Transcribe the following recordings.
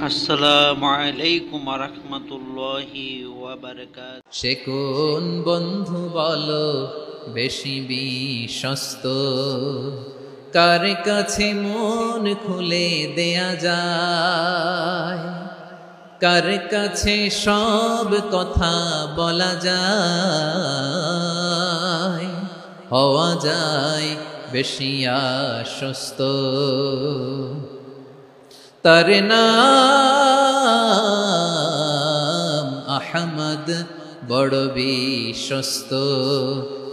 আসসালামু আলাইকুম রহমতুল্লাহি ওয়া বারাকাতুহু। সে কোন বন্ধু বলো বেশি বিশ্বস্ত, কার কাছে মন খুলে দেয়া যায়, কার কাছে সব কথা বলা যায়, হওয়া যায় বেশি আশ্বস্ত। তার নাম আহমদ, বড় বিশ্বস্ত।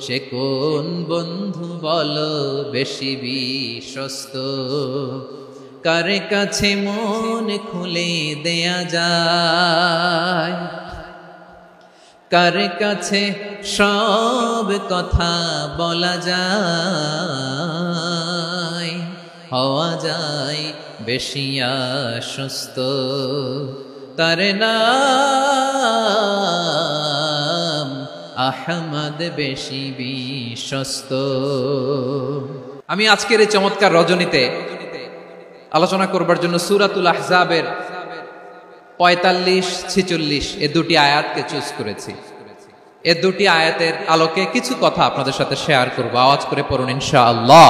সে কোন বন্ধু বলো বেশি বিশ্বস্ত, কার কাছে মন খুলে দেয়া যায়, কার কাছে সব কথা বলা যায়, হওয়া যায় বেশি আশ্বস্ত। তার নাম আহমদ, বেশি বিশ্বস্ত। আমি আজকের এই চমৎকার রজনীতে আলোচনা করবার জন্য সূরাতুল আহজাবের 45-46 এ দুটি আয়াতকে চুজ করেছি। এ দুটি আয়াতের আলোকে কিছু কথা আপনাদের সাথে শেয়ার করব। আওয়াজ করে পড়ুন ইনশাআল্লাহ।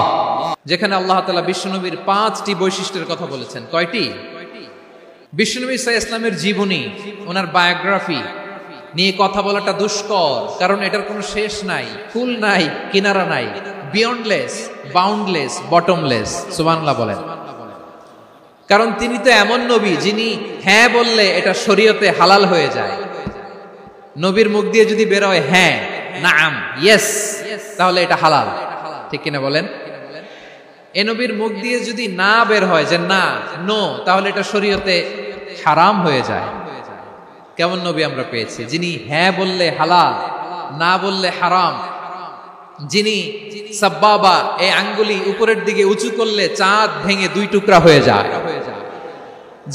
যেখানে আল্লাহ তাআলা বিশ্বনবীর 5টি বৈশিষ্ট্যের কথা বলেছেন। কয়টি? বিশ্বনবী সাল্লাল্লাহু আলাইহি ওয়াসাল্লামের জীবনী, ওনার বায়োগ্রাফি নিয়ে কথা বলাটা দুষ্কর, কারণ এটার কোনো শেষ নাই, কুল নাই, কিনারা নাই, বিয়ন্ডলেস, বাউন্ডলেস, বটমলেস। সুবহানাল্লাহ বলেন। কারণ তিনি তো এমন নবী যিনি হ্যাঁ বললে এটা শরীয়তে হালাল হয়ে যায়। নবীর মুখ দিয়ে যদি বের হয় হ্যাঁ, নাম, ইয়েস, তাহলে এটা হালাল। ঠিক কিনা বলেন? এ নবীর মুখ দিয়ে যদি না বের হয় যে না, নো, তাহলে এটা শরীয়তে হারাম হয়ে যায়। কেমন নবী আমরা পেয়েছি, যিনি হ্যাঁ বললে হালাল, না বললে হারাম, যিনি সাব্বাবা, এই আঙ্গুলি উপরের দিকে উঁচু করলে চাঁদ ভেঙে 2 টুকরা হয়ে যায়,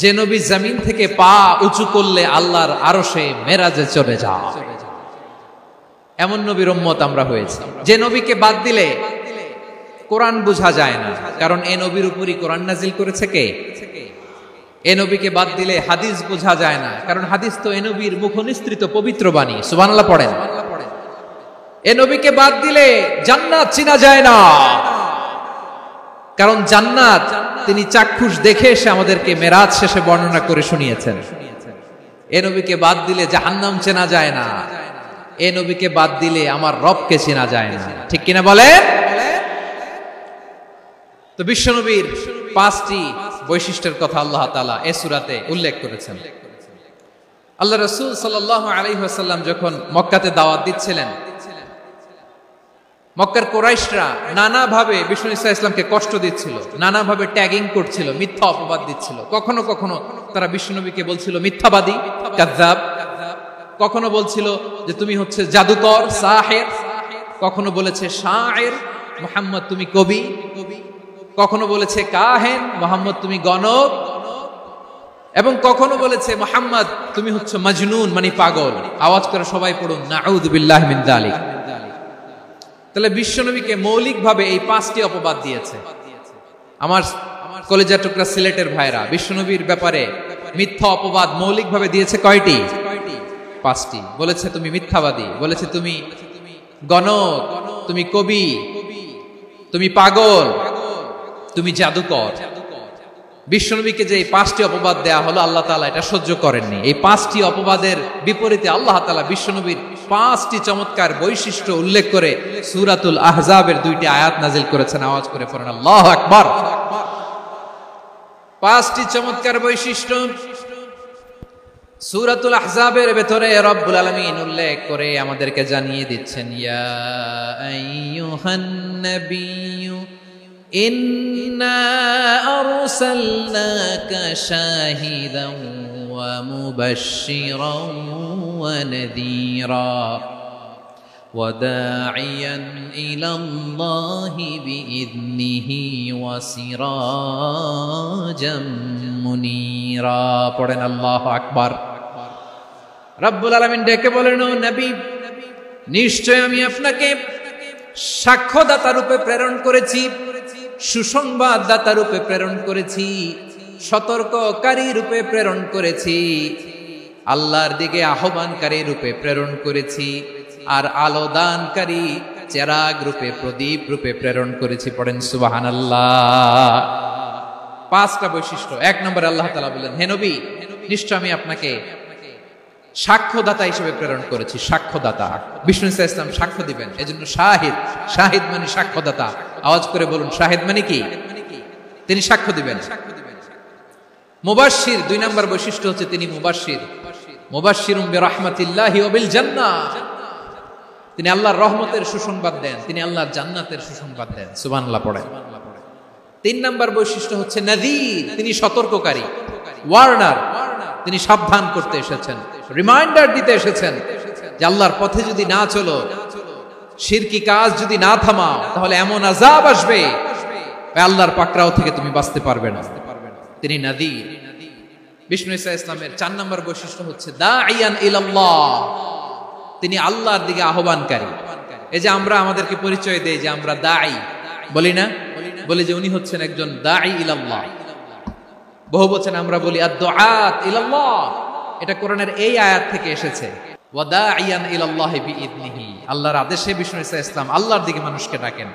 যে নবী জমিন থেকে পা উঁচু করলে আল্লাহর আরশে মেরাজে চলে যায়, এমন নবীর উম্মত আমরা হয়েছি। যে নবীকে বাদ দিলে কোরআন বোঝা যায় না, কারণ এ নবীর উপরই কোরআন নাজিল করেছে কে? এ নবীকে বাদ দিলে হাদিস বোঝা যায় না, কারণ হাদিস তো এ নবীর মুখনিসৃত পবিত্র বাণী। সুবহানাল্লাহ পড়েন। এ নবীকে বাদ দিলে জান্নাত চিনা যায় না, কারণ জান্নাত তিনি চাক্ষুষ দেখে এসে আমাদেরকে মেরাজ শেষে বর্ণনা করে শুনিয়েছেন। এ নবীকে বাদ দিলে জাহান্নাম চেনা যায় না, এ নবীকে বাদ দিলে আমার রবকে চেনা যায় না। ঠিক কিনা বলে? তো বিশ্বনবীর 5টি বৈশিষ্ট্যের কথা আল্লাহ তাআলা এই সূরাতে উল্লেখ করেছেন। আল্লাহ রাসূল সাল্লাল্লাহু আলাইহি ওয়াসাল্লাম যখন মক্কাতে দাওয়াত দিচ্ছিলেন, মক্কার কুরাইশরা নানাভাবে বিষ্ণু ঈসা ইসলামকে কষ্ট দিচ্ছিল, নানাভাবে ট্যাগিং করছিল, মিথ্যা অপবাদ দিচ্ছিল। কখনো কখনো তারা বিশ্বনবীকে বলছিল মিথ্যাবাদী, কাযযাব। কখনো বলছিল যে তুমি হচ্ছে জাদুকর, সাহির। কখনো বলেছে শায়ের, মুহাম্মদ তুমি কবি। কখনো বলেছে কাহেন, মুহাম্মদ তুমি গণক। এবং কখনো বলেছে মুহাম্মদ তুমি হচ্ছে মাজনুন, মানে পাগল। আওয়াজ করে সবাই পড়ুন নাউযু বিল্লাহি মিন যালিক। তাহলে বিশ্বনবীকে মৌলিকভাবে এই 5টি অপবাদ দিয়েছে। আমার কলেজা টুকরা সিলেটের ভাইরা, বিশ্বনবীর ব্যাপারে মিথ্যা অপবাদ মৌলিকভাবে দিয়েছে কয়টি? 5টি। বলেছে তুমি মিথ্যাবাদী, বলেছে তুমি গণক, তুমি কবি, তুমি পাগল, তুমি জাদুকর। বিশ্বনবীকে যে এই 5টি অপবাদ দেয়া হলো, আল্লাহ তাআলা এটা সহ্য করেননি। এই 5টি অপবাদের বিপরীতে আল্লাহ তাআলা বিশ্বনবীর 5টি চমৎকার বৈশিষ্ট্য উল্লেখ করে সূরাতুল আহজাবের 2টি আয়াত নাজিল করেছেন। আওয়াজ করে পড়েন আল্লাহু আকবার। 5টি চমৎকার বৈশিষ্ট্য সূরাতুল আহজাবের ভেতরে রব্বুল আলামিন উল্লেখ করে আমাদেরকে জানিয়ে দিচ্ছেন, ইয়া আইয়ুহান নাবিয়্যু ইন্না আরসালনাকা শাহিদান ওয়া মুবাশশিরান ওয়া নাযীরা ওয়া দাঈয়ান ইলাল্লাহি বিইذনিহি ওয়া সিরাজাম মুনীরা। পড়েন আল্লাহু আকবার। রব্বুল আলামিন ডেকে বলেন, ও নবী, নিশ্চয় আমি আপনাকে সাক্ষ্যদাতা রূপে প্রেরণ করেছি, সুসংবাদদাতা রূপে প্রেরণ করেছি, সতর্ককারী রূপে প্রেরণ করেছি, আল্লাহর দিকে আহ্বানকারী রূপে প্রেরণ করেছি, আর আলো দানকারী চেরাগ রূপে, প্রদীপ রূপে প্রেরণ করেছি। পড়েন সুবহানাল্লাহ। 5টা বৈশিষ্ট্য। 1 নম্বরে আল্লাহ তাআলা বলেন, হে নবী, নিশ্চয় আমি আপনাকে সাক্ষ্যদাতা হিসেবে প্রেরণ করেছি। সাক্ষ্যদাতা, বিষ্ণু ইসা ইসলাম সাক্ষ্য দিবেন, এজন্য শাহিদ। শাহিদ মানে সাক্ষ্যদাতা। আওয়াজ করে বলুন, শাহিদ মানে কি? তিনি সাক্ষ্য দিবেন। মুবাশশির, 2 নম্বর বৈশিষ্ট্য হচ্ছে তিনি মুবাশশির। মুবাশশিরুম বিরাহমাতিল্লাহি ওয়া বিল জান্নাহ, তিনি আল্লাহর রহমতের সুসংবাদ দেন, তিনি আল্লাহর জান্নাতের সুসংবাদ দেন। সুবহানাল্লাহ পড়েন। 3 নম্বর বৈশিষ্ট্য হচ্ছে নাযীর, তিনি সতর্ককারী, ওয়ার্নার, তিনি সাবধান করতে এসেছেন, রিমাইন্ডার দিতে এসেছেন যে আল্লাহর পথে যদি না চলো, শিরকি কাজ যদি না থামাও, তাহলে এমন আযাব আসবে আল্লাহর পাকড়াও থেকে তুমি বাঁচতে পারবে না। তিনি নাযীর। বিষ্ণু ইসা ইসলামের 4 নম্বর বৈশিষ্ট্য হচ্ছে দাঈয়ান ইলাল্লাহ, তিনি আল্লাহর দিকে আহ্বানকারী। এই যে আমরা আমাদেরকে পরিচয় দেই যে আমরা দাঈ, বলি না? বলি যে উনি হচ্ছেন একজন দাঈ ইলাল্লাহ। বহু বচন আমরা বলি আদ-দুআত ইলাল্লাহ, এটা কোরআনের এই আয়াত থেকে এসেছে। ওয়া দাঈয়ান ইলাল্লাহি বিইذনিহি, আল্লাহর আদেশে বিষ্ণু ইসা ইসলাম আল্লাহর দিকে মানুষকে ডাকেন।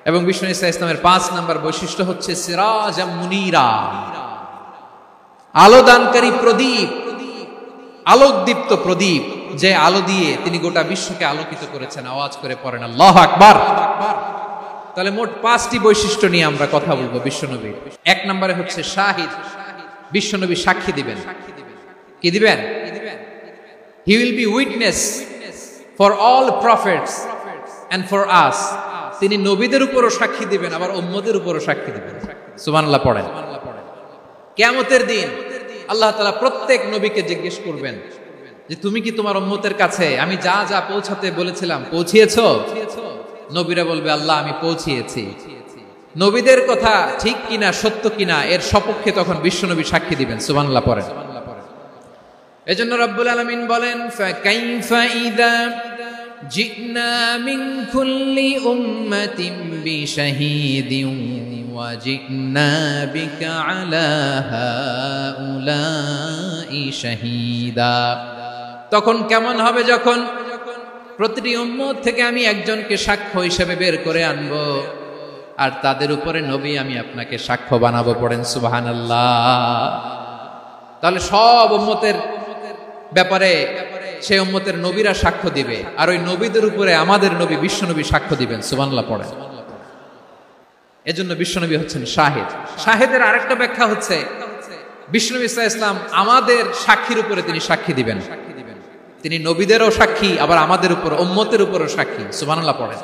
এবং বিষ্ণু ইসা ইসলামের 5 নম্বর বৈশিষ্ট্য হচ্ছে সিরাজাম মুনীরা, আলোদানকারী প্রদীপ, আলোকদীপ্ত প্রদীপ, যে আলো দিয়ে তিনি গোটা বিশ্বকে আলোকিত করেছেন। আওয়াজ করে পড়েন আল্লাহু আকবার। তাহলে মোট 5টি বৈশিষ্ট্য নিয়ে আমরা কথা বলবো বিশ্বনবীর। 1 নম্বরে হচ্ছে শাহিদ, বিশ্বনবী সাক্ষী দিবেন। কি দিবেন? He will be witness for all prophets and for us, তিনি নবীদের উপরও সাক্ষী দিবেন, আবার উম্মতের উপরও সাক্ষী দিবেন। সুবহানাল্লাহ পড়েন। কিয়ামতের দিন আল্লাহ তাআলা প্রত্যেক নবীকে জিজ্ঞেস করবেন যে তুমি কি তোমার উম্মতের কাছে আমি যা যা পৌঁছাতে বলেছিলাম পৌঁছিয়েছো? নবীরা বলবে আল্লাহ আমি পৌঁছিয়েছি। নবীদের কথা ঠিক কিনা, সত্য কিনা, এর সপক্ষে তখন বিশ্বনবী সাক্ষী দিবেন। সুবহানাল্লাহ পড়েন। এজন্য রব্বুল আলামিন বলেন ফাকাইফা ইযা জিনা মিন কুল্লি উম্মাতিন বিশাহীদিন ওয়া জিনা বিকা আলা হাউলাই শাহীদা, তখন কেমন হবে যখন প্রতিটি উম্মত থেকে আমি একজনকে সাক্ষ্য হিসেবে বের করে আনবো, আর তাদের উপরে নবী আমি আপনাকে সাক্ষ্য বানাবো। পড়েন সুবহানাল্লাহ। তাহলে সব উম্মতের ব্যাপারে সেই উম্মতের নবীরা সাক্ষ্য দিবে, আর ওই নবীদের উপরে আমাদের নবী বিশ্বনবী সাক্ষ্য দিবেন। সুবহানাল্লাহ পড়েন। এজন্য বিশ্বনবী হচ্ছেন শাহিদ। শাহিদের আরেকটা ব্যাখ্যা হচ্ছে বিশ্বনবী সাল্লাল্লাহু আলাইহি ওয়াসাল্লাম আমাদের সাক্ষীর উপরে তিনি সাক্ষী দিবেন। তিনি নবীদেরও সাক্ষী, আবার আমাদের উপর, উম্মতের উপরও সাক্ষী। সুবহানাল্লাহ পড়েন।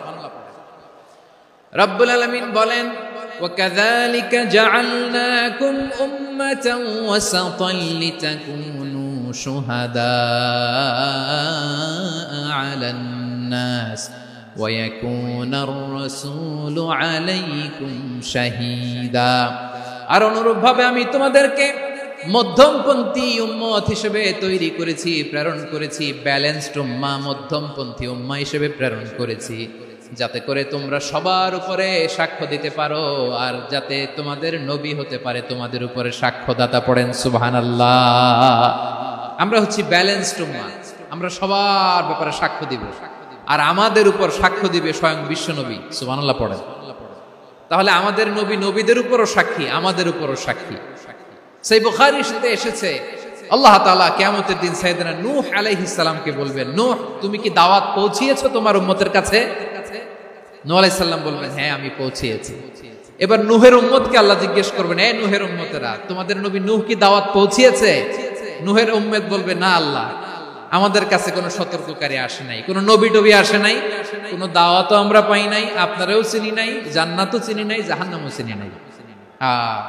রব্বুল আলামিন বলেন وَكَذَلِكَ جَعَلْنَاكُمْ أُمَّةً وَسَطًا لِتَكُونُوا شُهَدَاءَ عَلَى النَّاسِ وَيَكُونَ الرَّسُولُ عَلَيْكُمْ شَهِيدًا। আর অনুরূপভাবে আমি তোমাদেরকে মধ্যমপন্থী উম্মত হিসেবে তৈরি করেছি, প্রেরণ করেছি। ব্যালেন্সড উম্মাহ, মধ্যমপন্থী উম্মাহ হিসেবে প্রেরণ করেছি, যাতে করে তোমরা সবার উপরে সাক্ষ্য দিতে পারো, আর যাতে তোমাদের নবী হতে পারে তোমাদের উপরে সাক্ষ্যদাতা। পড়েন সুবহানাল্লাহ। আমরা হচ্ছি ব্যালেন্সড উম্মাহ, আমরা সবার ব্যাপারে সাক্ষ্য দিব, আর আমাদের উপর সাক্ষ্য দিবে স্বয়ং বিশ্বনবী। সুবহানাল্লাহ পড়েন। তাহলে আমাদের নবী নবীদের উপরও সাক্ষী, আমাদের উপরও সাক্ষী। সেই বুখারীর সাথে এসেছে আল্লাহ তাআলা কিয়ামতের দিন সাইয়েদনা নূহ আলাইহিস সালামকে বলবেন, নূহ তুমি কি দাওয়াত পৌঁছিয়েছো তোমার উম্মতের কাছে? নূহ আলাইহিস সালাম বলবেন হ্যাঁ আমি পৌঁছিয়েছি। এবার নূহের উম্মতকে আল্লাহ জিজ্ঞেস করবেন, এ নূহের উম্মতেরা তোমাদের নবী নূহ কি দাওয়াত পৌঁছিয়েছে? নূহের উম্মত বলবে না আল্লাহ, আমাদের কাছে কোনো সতর্ককারী আসে নাই, কোনো নবী টবি আসে নাই, কোনো দাওয়াতও আমরা পাই নাই, আপনারাও চিনি নাই, জান্নাতও চিনি নাই, জাহান্নামও চিনি নাই।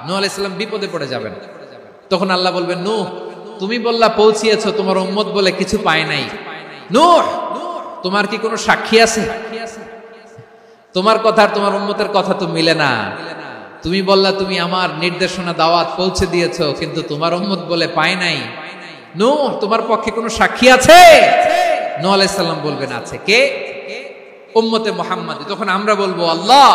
নূহ আলাইহিস সালাম বিপদে পড়ে যাবেন। তখন আল্লাহ বলবেন নূহ তুমি বললা পৌঁছিয়েছো, তোমার উম্মত বলে কিছু পায় নাই। নূহ তোমার কি কোনো সাক্ষী আছে? তোমার কথা আর তোমার উম্মতের কথা তো মিলে না। তুমি বললা তুমি আমার নির্দেশনা দাওয়াত পৌঁছে দিয়েছো, কিন্তু তোমার উম্মত বলে পায় নাই। নূহ তোমার পক্ষে কোনো সাক্ষী আছে? নূহ আলাইহিস সালাম বলবেন আছে। কে? উম্মতে মুহাম্মাদ। তখন আমরা বলবো আল্লাহ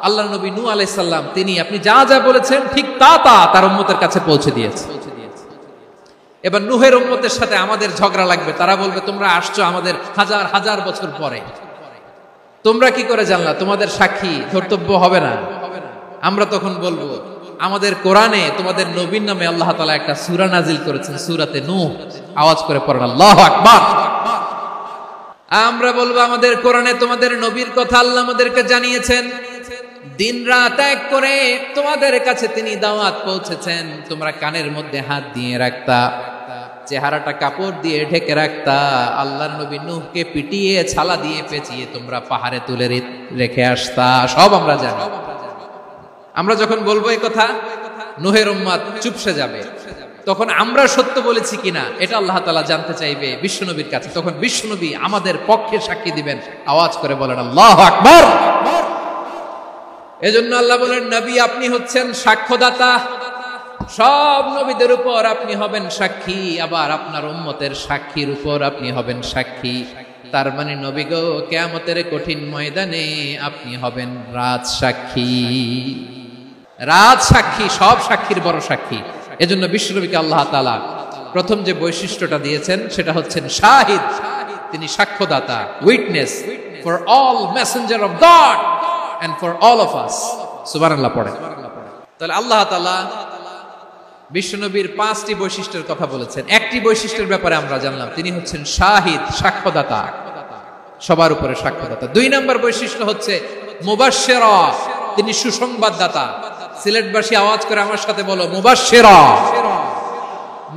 আল্লাহ নবী নূহ আলাইহিস সালাম তিনি আপনি যা যা বলেছেন ঠিক তা তার উম্মতের কাছে পৌঁছে দিয়েছে। এবার নূহের উম্মতের সাথে আমাদের ঝগড়া লাগবে, তারা বলবে তোমরা আসছো আমাদের হাজার হাজার বছর পরে, তোমরা কি করে জানলা? তোমাদের সাক্ষী ধর্তব্য হবে না? আমরা তখন বলবো আমাদের কোরআনে তোমাদের নবীর নামে আল্লাহ তাআলা একটা সূরা নাজিল করেছেন, সূরাতে নূহ। আওয়াজ করে পড়েন আল্লাহু আকবার। আমরা বলবো আমাদের কোরআনে তোমাদের নবীর কথা আল্লাহ আমাদেরকে জানিয়েছেন, দিন রাত এক করে তোমাদের কাছে তিনি দাওয়াত পৌঁছেছেন। তোমরা কানের মধ্যে হাত দিয়ে রাখতা, চেহারাটা কাপড় দিয়ে ঢেকে রাখতা, আল্লাহর নবী নূহকে পিটিয়ে ছালা দিয়ে পেঁচিয়ে তোমরা পাহাড়ে তুলে রেখে আসতা, সব আমরা জানি। আমরা যখন বলবো এই কথা, নূহের উম্মত চুপসে যাবে। তখন আমরা সত্য বলেছি কিনা এটা আল্লাহ তাআলা জানতে চাইবে বিশ্বনবীর কাছে। তখন বিশ্বনবী আমাদের পক্ষে সাক্ষী দিবেন। আওয়াজ করে বলেন আল্লাহু আকবার। এজন্য আল্লাহ বলেন, নবী আপনি হচ্ছেন সাক্ষ্যদাতা, সব নবীদের উপর আপনি হবেন সাক্ষী, আবার আপনার উম্মতের সাক্ষীর উপর আপনি হবেন সাক্ষী। তার মানে নবী গো, কিয়ামতের কঠিন ময়দানে আপনি হবেন রাজ সাক্ষী। রাজ সাক্ষী, সব সাক্ষীর বড় সাক্ষী। এজন্য বিশ্বনবীকে আল্লাহ তাআলা প্রথম যে বৈশিষ্ট্যটা দিয়েছেন সেটা হচ্ছেন শাহিদ। তিনি সাক্ষ্যদাতা, witness for all messenger of God and for all of us। সুবহানাল্লাহ পড়ে। তাহলে আল্লাহ তাআলা বিশ্বনবীর 5টি বৈশিষ্ট্যের কথা বলেছেন। একটি বৈশিষ্ট্যের ব্যাপারে আমরা জানলাম, তিনি হচ্ছেন শাহিদ, সাক্ষ্যদাতা, সবার উপরে সাক্ষ্যদাতা। 2 নম্বর বৈশিষ্ট্য হচ্ছে মুবাশশিরা, তিনি সুসংবাদদাতা। সিলেটবাসী আওয়াজ করে আমার সাথে বলো, মুবাশশিরা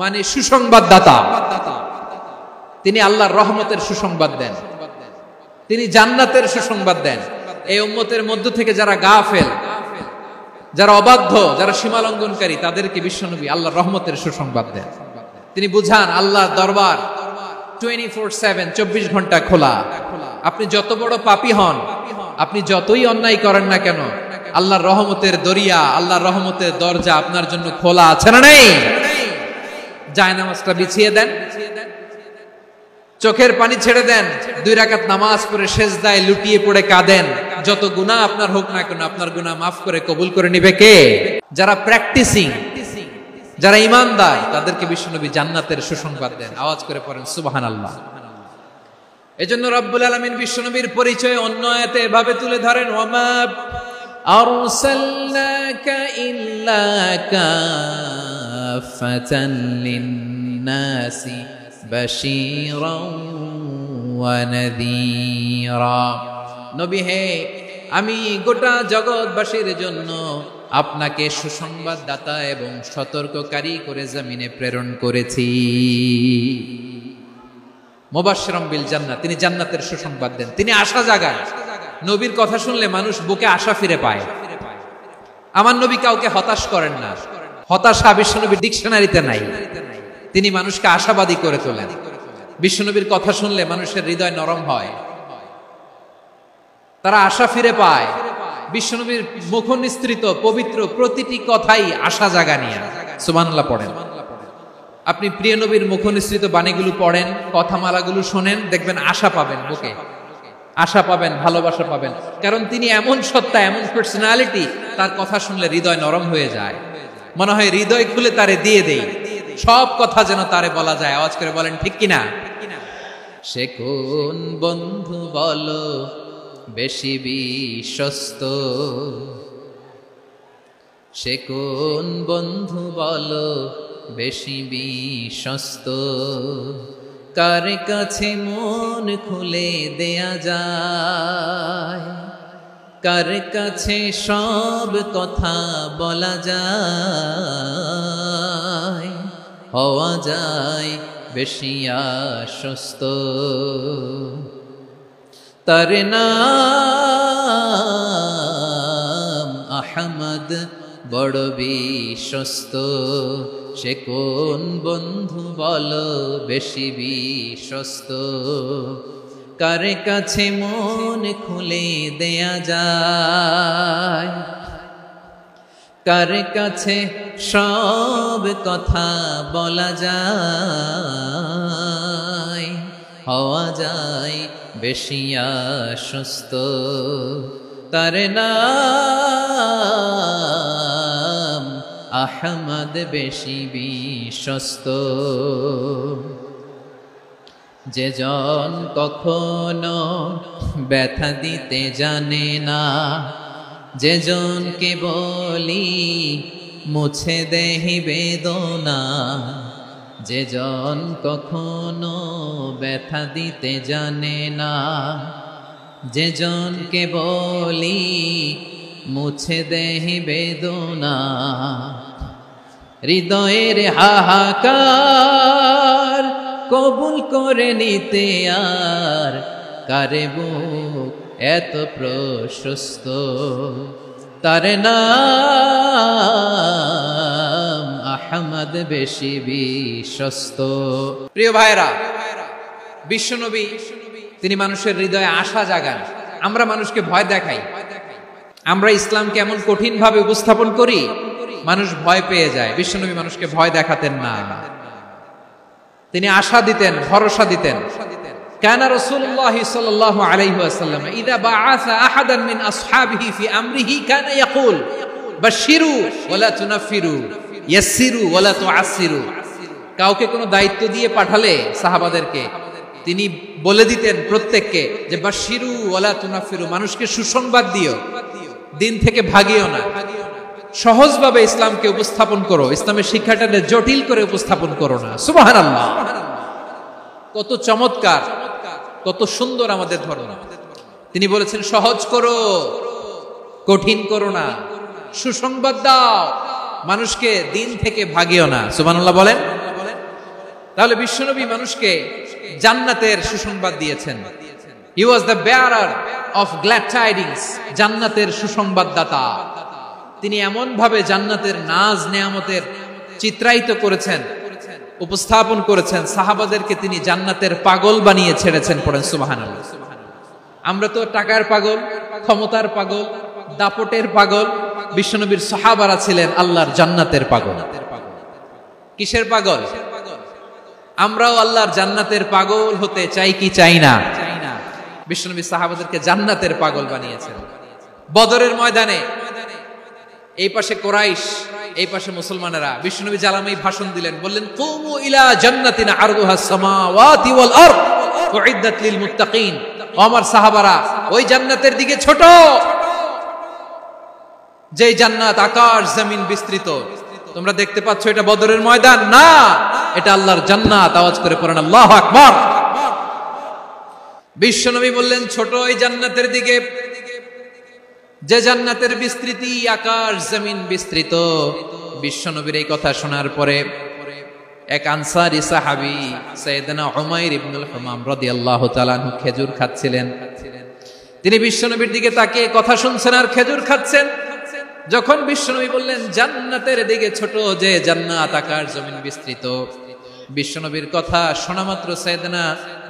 মানে সুসংবাদদাতা। তিনি আল্লাহর রহমতের সুসংবাদ দেন, তিনি জান্নাতের সুসংবাদ দেন। এই উম্মতের মধ্য থেকে যারা গাফেল, যারা অবাধ্য, যারা সীমালঙ্ঘনকারী, তাদেরকে বিশ্বনবী আল্লাহর রহমতের সুসংবাদ দেন। তিনি বুঝান আল্লাহর দরবার 24/7, 24 ঘন্টা খোলা। আপনি যত বড় পাপী হন, আপনি যতই অন্যায় করেন না কেন, আল্লাহর রহমতের দরিয়া, আল্লাহর রহমতের দরজা আপনার জন্য খোলা আছে না নেই? জায়নামাজটা বিছিয়ে দেন, চোখের পানি ছেড়ে দেন, 2 রাকাত নামাজ পড়ে সেজদায় লুটিয়ে পড়ে কাঁদেন। যত গুনাহ আপনার হোক না কেন, আপনার গুনাহ মাফ করে কবুল করে নিবে কে? যারা প্র্যাকটিসিং, যারা ঈমানদার, তাদেরকে বিশ্বনবী জান্নাতের সুসংবাদ দেন। আওয়াজ করে পড়েন সুবহানাল্লাহ। এজন্য রব্বুল আলামিন বিশ্বনবীর পরিচয় অন্য আয়াতে এভাবে তুলে ধরেন, ওয়ামা আরসালনাকা ইল্লা কাফাতান লিন-নাসি বাশীরাও ওয়া নাযীরা। নবী হে, আমি গোটা জগৎবাসীর জন্য আপনাকে সুসংবাদদাতা এবং সতর্ককারী করে জমিনে প্রেরণ করেছি। মুবাশশিরাম বিল জান্নাহ, তিনি জান্নাতের সুসংবাদ দেন, তিনি আশা জাগান। নবীর কথা শুনলে মানুষ বুকে আশা ফিরে পায়। আমার নবী কাউকে হতাশ করেন না, হতাশা বিশ্বনবীর ডিকশনারিতে নাই। তিনি মানুষকে আশাবাদী করে তোলেন। বিশ্বনবীর কথা শুনলে মানুষের হৃদয় নরম হয়, তারা আশা ফিরে পায়। বিশ্বনবীর মুখ নিঃসৃত পবিত্র প্রতিটি কথাই আশা জাগানিয়া। সুবহানাল্লাহ পড়েন। আপনি প্রিয় নবীর মুখ নিঃসৃত বাণীগুলো পড়েন, কথামালাগুলো শোনেন, দেখবেন আশা পাবেন, বুকে আশা পাবেন, ভালোবাসা পাবেন। কারণ তিনি এমন সত্তা, এমন পার্সোনালিটি, তার কথা শুনলে হৃদয় নরম হয়ে যায়। মনে হয় হৃদয় খুলে তারে দিয়ে দেই, সব কথা যেন তারে বলা যায়। আওয়াজ করে বলেন ঠিক কিনা? সে কোন বন্ধু বলো বেশি বিশ্বস্ত, সে কোন বন্ধু বলো বেশি বিশ্বস্ত, কার কাছে মন খুলে দেয়া যায়, কার কাছে সব কথা বলা যায়, হওয়া যায় বেশি আশ্বস্ত। তার নাম আহমদ, বড় বিশ্বস্ত। সে কোন বন্ধু বলো বেশি বিশ্বস্ত, কার কাছে মন খুলে দেয়া যায়, কার কাছে সব কথা বলা যায়, হওয়া যায় বেশি আশ্বস্ত। তার নাম আহমদ বেশি বিশ্বস্ত। যে জন কখনো ব্যথা দিতে জানে না, যে জনকে বলি মুছে দেহি বেদনা, যে জন কখনো ব্যথা দিতে জানে না, যে জনকে বলি মুছে দেহি বেদনা, হৃদয়ের হাহাকার কবুল করে নিতে আর কারে বুক এত প্রশস্ত। তার নাম আহমদ বেশি বিশ্বস্ত। প্রিয় ভাইরা, বিশ্বনবী তিনি মানুষের হৃদয়ে আশা জাগান। আমরা মানুষকে ভয় দেখাই, আমরা ইসলামকে এমন কঠিন ভাবে উপস্থাপন করি মানুষ ভয় পেয়ে যায়। বিশ্বনবী মানুষকে ভয় দেখাতেন না, তিনি আশা দিতেন, ভরসা দিতেন। কানা রাসূলুল্লাহ সাল্লাল্লাহু আলাইহি ওয়াসাল্লাম ইযা বাআসা আহাদান মিন আসহাবিহি ফি আমরিহি কানা ইয়াকুল বাশশিরু ওয়ালা তুনাফিরু ইয়াসসিরু ওয়ালা তুআসসিরু। কাউকে কোনো দায়িত্ব দিয়ে পাঠালে সাহাবাদেরকে তিনি বলে দিতেন প্রত্যেককে যে বাশশিরু ওয়ালা তুনাফিরু, মানুষকে সুসংবাদ দিও, দিন থেকে ভাগিও না, সহজভাবে ইসলামকে উপস্থাপন করো, ইসলামের শিক্ষাটাকে জটিল করে উপস্থাপন করো না। সুবহানাল্লাহ, কত চমৎকার, কত সুন্দর আমাদের ধর্ম। তিনি বলেছেন সহজ করো, কঠিন করো না, সুসংবাদ দাও, মানুষকে দিন থেকে ভাগিও না। সুবহানাল্লাহ বলেন। তাহলে বিশ্বনবী মানুষকে জান্নাতের সুসংবাদ দিয়েছেন। He was the bearer of glad tidings, জান্নাতের সুসংবাদদাতা। তিনি এমন ভাবে জান্নাতের নাজ নেয়ামতের চিত্রায়িত করেছেন, উপস্থাপন করেছেন, সাহাবাদেরকে তিনি জান্নাতের পাগল বানিয়ে ছেড়েছেন। পড়েন সুবহানাল্লাহ। আমরা তো টাকার পাগল, ক্ষমতার পাগল, দাপটের পাগল। বিশ্বনবীর সাহাবারা ছিলেন আল্লাহর জান্নাতের পাগল। কিসের পাগল? আমরাও আল্লাহর জান্নাতের পাগল হতে চাই কি চাই না? বিশ্বনবী সাহাবাদেরকে জান্নাতের পাগল বানিয়েছেন। বদরের ময়দানে এই পাশে কোরাইশ, এই পাশে মুসলমানেরা। বিশ্বনবী জালামাই ভাষণ দিলেন, বললেন কুমু ইলা জান্নাতিন আরদুহাস সামাওয়াতি ওয়াল আরদ উইদ্দাত লিল মুত্তাকিন। ও আমার সাহাবারা, ওই জান্নাতের দিকে ছোট, যে জান্নাত আকাশ জমিন বিস্তৃত। তোমরা দেখতে পাচ্ছ এটা বদরের ময়দান না, এটা আল্লাহর জান্নাত। আওয়াজ করে পড়েন আল্লাহু আকবার। বিশ্বনবী বললেন ছোট এই জান্নাতের দিকে, যে জান্নাতের বিস্তৃতি আকাশ জমিন বিস্তৃত। বিশ্বনবীর এই কথা শোনার পরে এক আনসারী সাহাবী সাইয়েদনা উমাইর ইবনুল হুমাম রাদিয়াল্লাহু তাআলা আনহু খেজুর খাচ্ছিলেন। তিনি বিশ্বনবীর দিকে তাকিয়ে কথা শুনছেন আর খেজুর খাচ্ছেন। যখন বিশ্বনবী বললেন জান্নাতের দিকে ছোট, যে জান্নাত আকাশ জমিন বিস্তৃত, বিশ্বনবীর কথা শোনা মাত্র সাইয়েদনা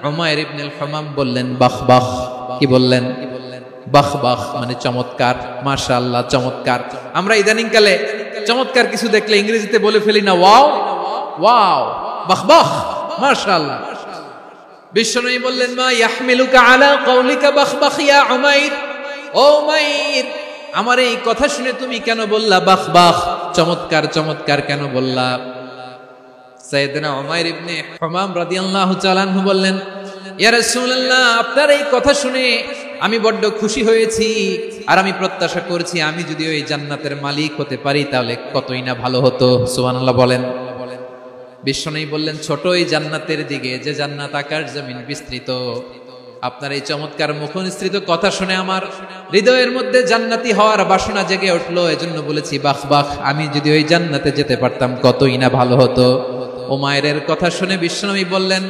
উমাইর ইবনুল হুমাম বললেন বাহ বাহ। কি বললেন? বাহ বাহ মানে চমৎকার, মাশাআল্লাহ চমৎকার। আমরা ইদানিং কালে চমৎকার কিছু দেখলে ইংরেজিতে বলে ফেলি না ওয়াও ওয়াও, বাহ বাহ, মাশাআল্লাহ। বিশ্বনবী বললেন মা ইয়াহমিলুকা আলা কওলিকা বাহ বাহ ইয়া উমাইর। ও উমাইর, আমার এই কথা শুনে তুমি কেন বললা বাহ বাহ, চমৎকার চমৎকার কেন বললা? সাইয়েদনা উমাইর ইবনে হুমাম রাদিয়াল্লাহু তাআলা আনহু বললেন ইয়া রাসূলুল্লাহ, আপনার এই কথা শুনে আমি বড্ড খুশি হয়েছি, আর আমি প্রত্যাশা করছি আমি যদি ওই জান্নাতের মালিক হতে পারি তাহলে কতই না ভালো হতো। সুবহানাল্লাহ বলেন। বিশ্বনবী বললেন ছোট এই জান্নাতের দিকে, যে জান্নাত আকাশ জমিন বিস্তৃত। আপনার এই চমৎকার মুখনিসৃত কথা শুনে আমার হৃদয়ের মধ্যে জান্নাতি হওয়ার বাসনা জেগে উঠলো, এজন্য বলেছি বাহ বাহ, আমি যদি ওই জান্নাতে যেতে পারতাম কতই না ভালো হতো। উমাইরের কথা শুনে বিশ্বনবী বললেন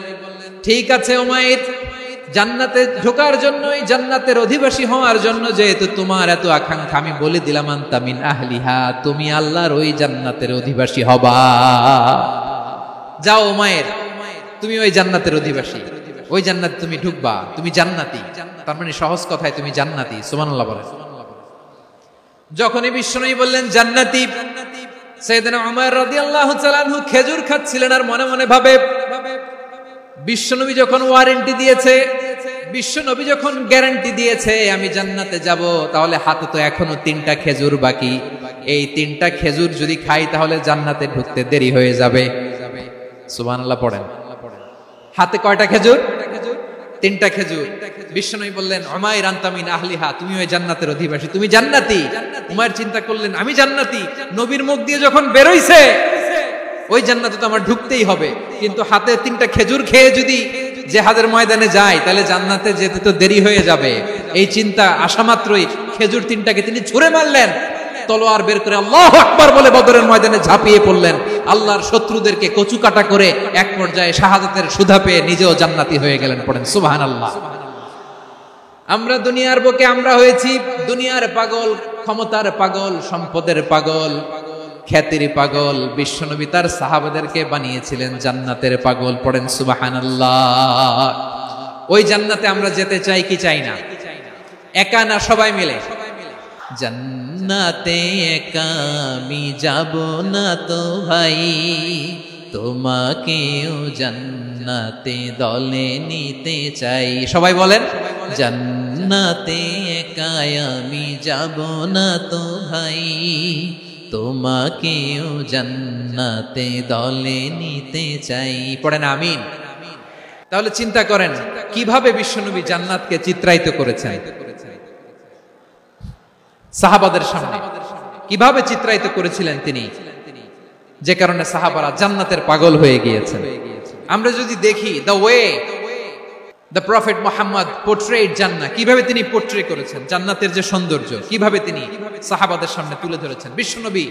ঠিক আছে উমাইর, জান্নাতে ঢোকার জন্য, জান্নাতের অধিবাসী হওয়ার জন্য যেহেতু তোমার এত আকাঙ্ক্ষা, আমি বলে দিলাম আনতা মিন আহলিহা, তুমি আল্লাহর ওই জান্নাতের অধিবাসী হবা। যাও উমাইর, তুমি ওই জান্নাতের অধিবাসী, ওই জান্নাতে তুমি ঢুকবা, তুমি জান্নাতি। তার মানে সহজ কথায় তুমি জান্নাতি। সুবহানাল্লাহ বলেন। যখনই বিশ্বনবী বললেন জান্নাতি, সাইয়েদনা উমর রাদিয়াল্লাহু তাআলা আনহু খেজুর খাচ্ছিলেন আর মনে মনে ভাবে বিশ্বনবী যখন ওয়ারেন্টি দিয়েছে বিশ্ব নবী যখন গ্যারান্টি দিয়েছে আমি জান্নাতে যাব, তাহলে হাতে তো এখনো 3টা খেজুর বাকি। এই 3টা খেজুর যদি খাই তাহলে জান্নাতে ঢুকতে দেরি হয়ে যাবে। সুবহানাল্লাহ পড়েন। হাতে কয়টা খেজুর? 3টা খেজুর। বিশ্বনবী বললেন উমাইর আনতা মিন আহলিহা, তুমি ওই জান্নাতের অধিবাসী, তুমি জান্নাতি। উমাইর চিন্তা করলেন আমি জান্নাতি, নবীর মুখ দিয়ে যখন বের হইছে ওই জান্নাতে তো আমার ঢুকতেই হবে, কিন্তু হাতে 3টা খেজুর খেয়ে যদি জিহাদের ময়দানে যাই তাহলে জান্নাতে যেতে তো দেরি হয়ে যাবে। এই চিন্তা আসা মাত্রই খেজুর 3টাকে তিনি ছুঁড়ে মারলেন, তলোয়ার বের করে আল্লাহু আকবার বলে বদরের ময়দানে ঝাঁপিয়ে পড়লেন। আল্লাহর শত্রুদেরকে কচু কাটা করে এক পর্যায়ে শাহাদাতের সুধা পেয়ে নিজেও জান্নাতি হয়ে গেলেন। পড়েন সুবহানাল্লাহ। আমরা দুনিয়ার বুকে আমরা হয়েছি দুনিয়ার পাগল, ক্ষমতার পাগল, সম্পদের পাগল, খ্যাতির পাগল। বিশ্বনবী তার সাহাবাদেরকে বানিয়েছিলেন জান্নাতের পাগল। পড়েন সুবহানাল্লাহ। ওই জান্নাতে আমরা যেতে চাই কি চাই না? একা না সবাই মিলে? জান্নাতে একা আমি যাব না তো ভাই, তোমাকেও জান্নাতে দলে নিতে চাই। সবাই বলেন জান্নাতে একা আমি যাব না তো ভাই, তোমাকেও জান্নাতে দলে নিতে চাই। পড়েন আমিন। তাহলে চিন্তা করেন কিভাবে বিশ্বনবী জান্নাতকে চিত্রায়িত করেছেন সাহাবাদের সামনে, কিভাবে চিত্রায়িত করেছিলেন তিনি, যে কারণে সাহাবারা জান্নাতের পাগল হয়ে গিয়েছেন। আমরা যদি দেখি the way the prophet Muhammad portrait জান্নাত, কিভাবে তিনি পোর্ট্রে করেছেন জান্নাতের যে সৌন্দর্য, কিভাবে তিনি সাহাবাদের সামনে তুলে ধরেছেন। বিশ্বনবী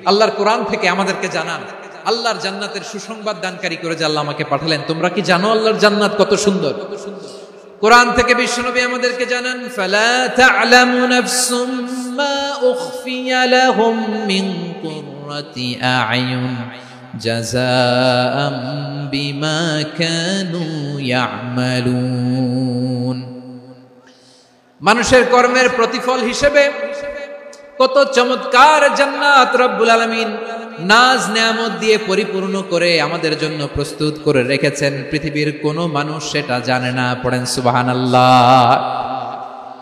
আল্লাহর কোরআন থেকে আমাদেরকে জানান আল্লাহর জান্নাতের সুসংবাদ দানকারী করে যে আল্লাহ আমাকে পাঠালেন। তোমরা কি জানো আল্লাহর জান্নাত কত সুন্দর? কোরআন থেকে বিশ্বনবী আমাদেরকে জানান ফালা তা'লামু নাফসুম মা উখফিয়া লাহুম মিন কুররাতি আ'য়ুন জাযাআম বিমা কানু ইয়া'মালুন। মানুষের কর্মের প্রতিফল হিসেবে কত চমৎকার জান্নাত রব্বুল আলামিন নাজ নেয়ামত দিয়ে পরিপূর্ণ করে আমাদের জন্য প্রস্তুত করে রেখেছেন। পৃথিবীর কোনো মানুষ সেটা জানে না। পড়েন সুবহানাল্লাহ।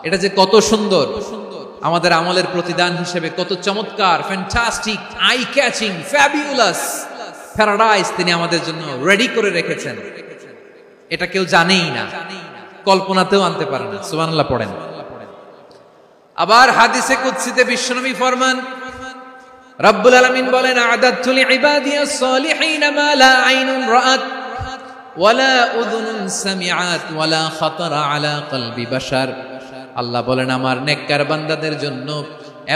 এটা যে কত সুন্দর, আমাদের আমলের প্রতিদান হিসেবে কত চমৎকার, fantastic, eye catching, fabulous paradise তিনি আমাদের জন্য রেডি করে রেখেছেন। এটা কেউ জানেই না, কল্পনাতেও আনতে পারে না। সুবহানাল্লাহ পড়েন। আবার হাদিসে কুদসিতে বিশ্বনবী ফরমান, রব্বুল আলামিন বলেন আ'দাদতু লিইবাদিয়াস সালিহিন মা লা আইনুন রাআত ওয়ালা উযুনুন সামিআত ওয়ালা খাতারা আলা কলবি বাশার। আল্লাহ বলেন আমার নেককার বান্দাদের জন্য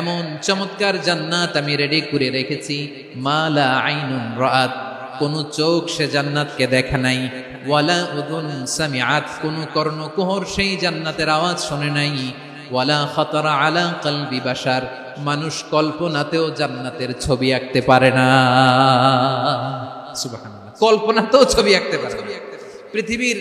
এমন চমৎকার জান্নাত আমি রেডি করে রেখেছি, মা লা আইনুন রাআত, কোন চোখ সে জান্নাতকে দেখে নাই, ওয়ালা উযুন সামিআত, কোন কর্ণকুহর সেই জান্নাতের আওয়াজ শুনে নাই, ওয়ালা খাতারা আলা কলবি বাশার, মানুষ কল্পনাতেও জান্নাতের ছবি আঁকতে পারে না। সুবহানাল্লাহ। কল্পনাতেও ছবি আঁকতে পারে না। পৃথিবীর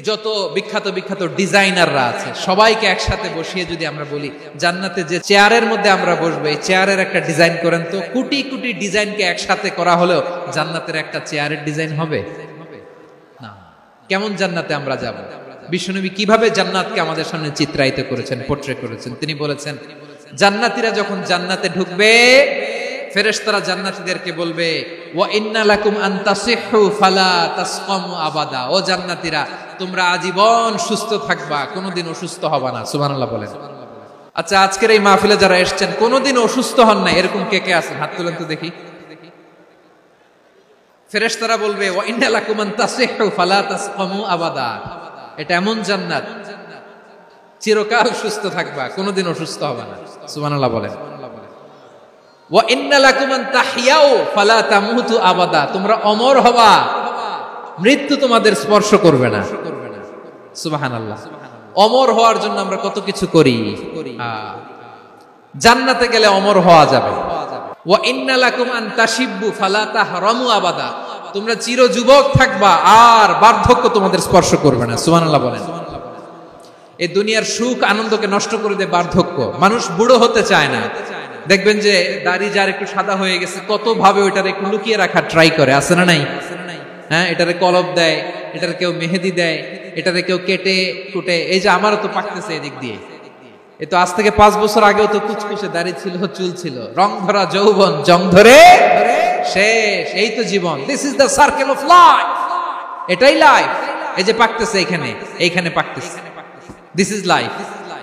যত বিখ্যাত বিখ্যাত ডিজাইনাররা আছে সবাইকে একসাথে বসিয়ে যদি আমরা বলি জান্নাতে যে চেয়ারের মধ্যে আমরা বসবো এই চেয়ারের একটা ডিজাইন করেন, তো কোটি কোটি ডিজাইনকে একসাথে করা হলেও জান্নাতের একটা চেয়ারের ডিজাইন হবে না। কেমন জান্নাতে আমরা যাব? বিশ্বনবী কিভাবে জান্নাতকে আমাদের সামনে চিত্রায়িত করেছেন, পোর্ট্রে করেছেন। তিনি বলেছেন জান্নাতীরা যখন জান্নাতে ঢুকবে ফেরেশতারা জান্নাতীদেরকে বলবে ওয়া ইন্না লাকুম আন তাসিহু ফালা তাসকামু আবাদা, ও জান্নাতীরা তোমরা আজীবন সুস্থ থাকবা, কোনোদিন অসুস্থ হবা না। সুবহানাল্লাহ বলেন। আচ্ছা আজকের এই মাহফিলে যারা এসেছেন কোনোদিন অসুস্থ হন না এরকম কে কে আছেন? হাত তুলেন তো দেখি। ফেরেশতারা বলবে ওয়া ইন্না লাকুম আন তাসিহু ফালা তাসকামু আবাদা, এটা এমন জান্নাত চিরকাল সুস্থ থাকবা, কোনোদিন অসুস্থ হবে না। সুবহানাল্লাহ বলেন। ওয়া ইন্না লাকুম আন তাহইয়াউ ফালা তামুতু আবাদা, তোমরা অমর হবা, মৃত্যু তোমাদের স্পর্শ করবে না। সুবহানাল্লাহ। অমর হওয়ার জন্য আমরা কত কিছু করি, জান্নাতে গেলে অমর হওয়া যাবে। ওয়া ইন্না লাকুম আন তাশিব্বু ফালা তাহরামু আবাদা, তোমরা চির যুবক থাকবা আর বার্ধক্য তোমাদের স্পর্শ করবে না। সুবহানাল্লাহ বলেন। এই দুনিয়ার সুখ আনন্দকে নষ্ট করে দেয় বার্ধক্য। মানুষ বুড়ো হতে চায় না। দেখবেন যে দাড়ি যার একটু সাদা হয়ে গেছে কত ভাবে ওইটারে একটু লুকিয়ে রাখার ট্রাই করে, আছে না নাই? হ্যাঁ, এটারে কলপ দেয়, এটার কেউ মেহেদি দেয়, এটাতে কেউ কেটে কুটে। এই যে আমারও তো পাকতেছে এদিক দিয়ে, এ তো আজ থেকে 5 বছর আগেও তো কুচকুচে দাড়ি ছিল, চুল ছিল, রং ধরা যৌবন জং ধরে শেষ। এই তো জীবন, this is the circle of life, এটাই লাইফ। এই যে পাকতেছে এইখানে পাকতেছে, দিস ইজ লাইফ।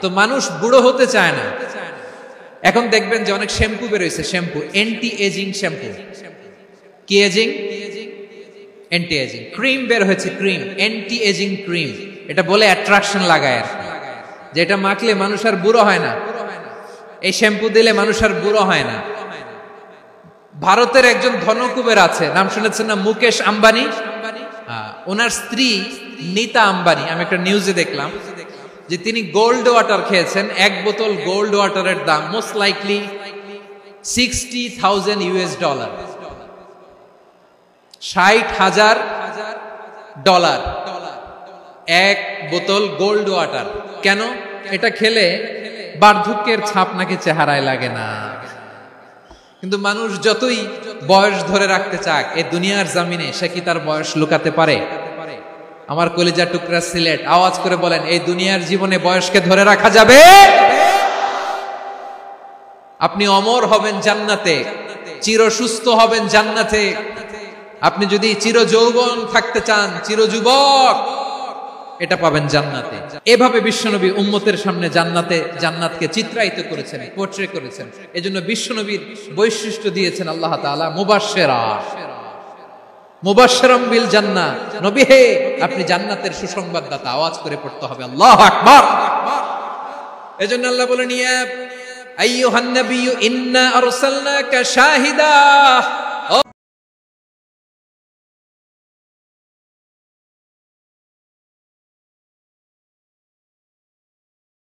তো মানুষ বুড়ো হতে চায় না। এখন দেখবেন যে অনেক শ্যাম্পু বেরোইছে, শ্যাম্পু অ্যান্টি এজিং শ্যাম্পু। কি এজিং? Anti aging. ক্রিম বের হয়েছে, ক্রিম অ্যান্টি এজিং ক্রিম। এটা বলে অ্যাট্রাকশন লাগায় আর, যেটা মাখলে মানুষ আর বুড়ো হয় না। এই শ্যাম্পু দিলে মানুষ আর বুড়ো হয় না। ভারতের একজন ধনকুবের আছে, নাম শুনেছেন না? মুকেশ আম্বানি। ওনার স্ত্রী নীতা আম্বানি, আমি একটা নিউজে দেখলাম যে তিনি গোল্ড ওয়াটার খেয়েছেন। 1 বোতল গোল্ড ওয়াটারের দাম মোস্ট লাইকলি $60,000 $60,000 1 বোতল গোল্ড ওয়াটার। কেন? এটা খেলে বার্ধক্যের ছাপ নাকি চেহারায় লাগে না। কিন্তু মানুষ যতই বয়স ধরে রাখতে চাক এই দুনিয়ার জামিনে, সে কি তার বয়স লুকাতে পারে? আমার কলিজা টুকরা সিলেট, আওয়াজ করে বলেন, এই দুনিয়ার জীবনে বয়সকে ধরে রাখা যাবে? আপনি অমর হবেন জান্নাতে, চির সুস্থ হবেন জান্নাতে। আপনি যদি চির যৌবন থাকতে চান, চির যুবক, এটা পাবেন জান্নাতে। এভাবে বিশ্বনবী উম্মতের সামনে জান্নাতকে চিত্রায়িত করেছেন, পোর্ট্রে করেছেন। এজন্য বিশ্বনবীর বৈশিষ্ট্য দিয়েছেন আল্লাহ তাআলা মুবাশশিরাম বিল জান্নাহ। নবী হে, আপনি জান্নাতের সুসংবাদদাতা। আওয়াজ করে পড়তে হবে আল্লাহু আকবার। এজন্য আল্লাহ বলেন, ইয়া আইয়ুহান নাবিয়্যু ইন্না আরসালনাকা শাহিদা